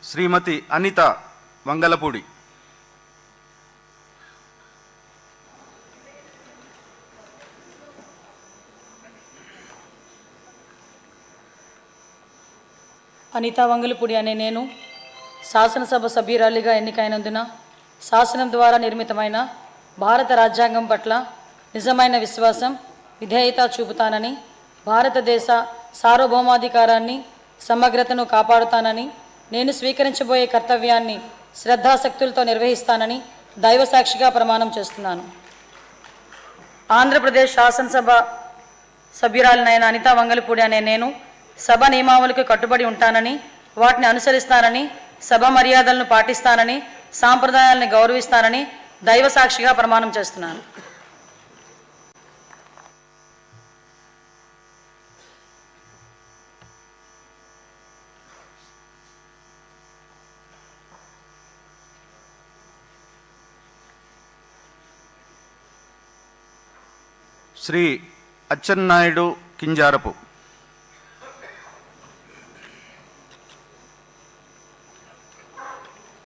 శ్రీమతి అనిత వంగలపూడి, అనితా వంగలపూడి అనే నేను శాసనసభ సభ్యురాలిగా ఎన్నికైనందున శాసనం ద్వారా నిర్మితమైన భారత రాజ్యాంగం పట్ల నిజమైన విశ్వాసం, విధేయత చూపుతానని, భారతదేశ సార్వభౌమాధికారాన్ని, సమగ్రతను కాపాడుతానని, నేను స్వీకరించబోయే కర్తవ్యాన్ని శ్రద్ధాశక్తులతో నిర్వహిస్తానని దైవసాక్షిగా ప్రమాణం చేస్తున్నాను. ఆంధ్రప్రదేశ్ శాసనసభ సభ్యురాలినైన అనితా వంగలపూడి అనే నేను సభ నియమావళికి కట్టుబడి ఉంటానని, వాటిని అనుసరిస్తానని, సభ మర్యాదలను పాటిస్తానని, సాంప్రదాయాలను గౌరవిస్తానని దైవసాక్షిగా ప్రమాణం చేస్తున్నాను. శ్రీ అచ్చెన్నాయుడు కింజారపు.